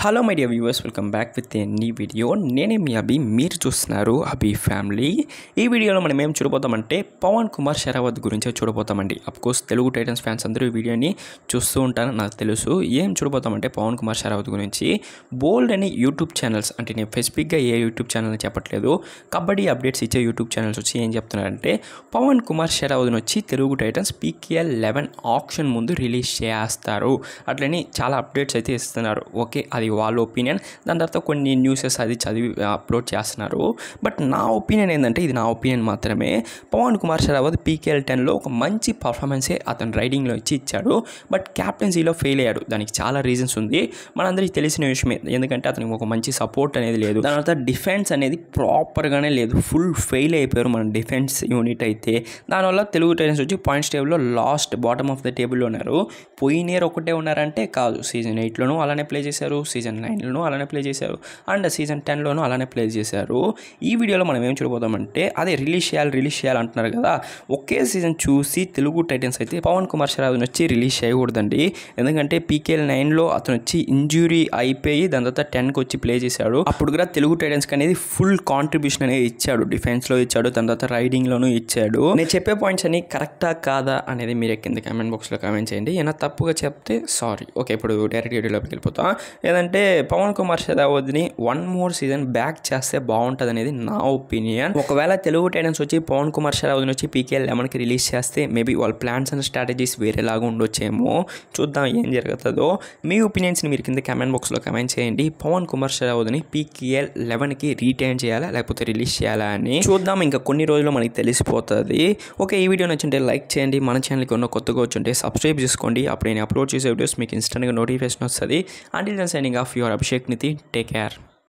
Hello my dear viewers, welcome back with a new video. నేనే మీ అభి, మీరు చూస్తున్నారు అభి family. ఈ వీడియోలో మనం ఏం చూడబోతామంటే పవన్ కుమార్ షరావత్ గురించి చూడబోతామండి. అఫ్కోర్స్ తెలుగు టైటన్స్ ఫ్యాన్స్ అందరూ ఈ వీడియోని చూస్తూ ఉంటారని నాకు తెలుసు. ఏం చూడబోతామంటే పవన్ కుమార్ షరావత్ గురించి బోల్డ్ అని యూట్యూబ్ ఛానల్స్, అంటే నేను స్పెసిఫిక్గా ఏ యూట్యూబ్ ఛానల్ని చెప్పట్లేదు, కబడ్డీ అప్డేట్స్ ఇచ్చే యూట్యూబ్ ఛానల్స్ వచ్చి ఏం చెప్తున్నారంటే పవన్ కుమార్ షరావత్ని వచ్చి తెలుగు టైటన్స్ PKL 11 ఆప్షన్ ముందు రిలీజ్ చేస్తారు అట్లని చాలా అప్డేట్స్ అయితే ఇస్తున్నారు. ఓకే, అది వాళ్ళ ఒపీనియన్. దాని తర్వాత కొన్ని న్యూసెస్ అది చదివి అప్లోడ్ చేస్తున్నారు. బట్ నా ఒపీనియన్ ఏంటంటే, ఇది నా ఒపీనియన్ మాత్రమే, పవన్ కుమార్ షరావత్ PKL 10లో ఒక మంచి పర్ఫార్మెన్సే అతను రైడింగ్లో ఇచ్చాడు. బట్ క్యాప్టెన్సీలో ఫెయిల్ అయ్యాడు. దానికి చాలా రీజన్స్ ఉంది, మనందరికీ తెలిసిన విషయమే. ఎందుకంటే అతనికి ఒక మంచి సపోర్ట్ అనేది లేదు. దాని తర్వాత డిఫెన్స్ అనేది ప్రాపర్గానే లేదు, ఫుల్ ఫెయిల్ అయిపోయారు మన డిఫెన్స్ యూనిట్ అయితే. దానివల్ల తెలుగు టైటన్స్ వచ్చి పాయింట్స్ టేబుల్లో లాస్ట్ బాటమ్ ఆఫ్ ద టేబుల్లో ఉన్నారు. పోయిన ఇయర్ ఒకటే ఉన్నారంటే కాదు, సీజన్ 8లోనూ అలానే ప్లే చేశారు, సీజన్ 9లోనూ అలానే ప్లే చేశారు, అండ్ సీజన్ 10లోనూ అలానే ప్లే చేశారు. ఈ వీడియోలో మనం ఏం చూడబోతామంటే, అదే రిలీజ్ చేయాలి అంటున్నారు కదా, ఒకే సీజన్ చూసి తెలుగు టైటన్స్ అయితే పవన్ కుమార్ షరావత్ని వచ్చి రిలీజ్ చేయకూడదండి. ఎందుకంటే PKL 9లో అతను వచ్చి ఇంజురీ అయిపోయి దాని తర్వాత 10కి వచ్చి ప్లే చేశాడు. అప్పుడు కూడా తెలుగు టైటన్స్కి అనేది ఫుల్ కాంట్రిబ్యూషన్ అనేది ఇచ్చాడు. డిఫెన్స్లో ఇచ్చాడు, దాని తర్వాత రైడింగ్లోనూ ఇచ్చాడు. నేను చెప్పే పాయింట్స్ అన్ని కరెక్టా కాదా అనేది మీరు కింద కామెంట్ బాక్స్లో కామెంట్ చేయండి. ఏమైనా తప్పుగా చెప్తే సారీ. ఓకే, ఇప్పుడు డైరెక్ట్ వీడియోలోకి వెళ్ళిపోతాం. ఏదంటే పవన్ కుమార్ షరావత్ని 1 more సీజన్ బ్యాక్ చేస్తే బాగుంటుంది అనేది నా ఒపీనియన్. ఒకవేళ తెలుగు టైటన్స్ వచ్చి పవన్ కుమార్ షరావత్ని వచ్చి PKL 11కి రిలీజ్ చేస్తే మేబీ వాళ్ళ ప్లాన్స్ అండ్ స్ట్రాటజీస్ వేరేలాగా ఉండొచ్చేమో. చూద్దాం ఏం జరుగుతుందో. మీ ఒపీనియన్స్ని మీరు కింద కామెంట్ బాక్స్లో కామెంట్ చేయండి. పవన్ కుమార్ షరావత్ని PKL 11కి రీటైన్ చేయాలా లేకపోతే రిలీజ్ చేయాలా అని చూద్దాం. ఇంకా కొన్ని రోజుల్లో మనకి తెలిసిపోతుంది. ఓకే, ఈ వీడియో నచ్చుంటే లైక్ చేయండి. మన ఛానల్కి ఉన్న కొత్తగా వచ్చుంటే సబ్స్క్రైబ్ చేసుకోండి. అప్పుడు నేను అప్లోడ్ చేసే వీడియోస్ మీకు ఇన్స్టెంట్గా నోటిఫికేషన్ వస్తుంది. Until then, signing off, your Abhishek Nithi. Take care.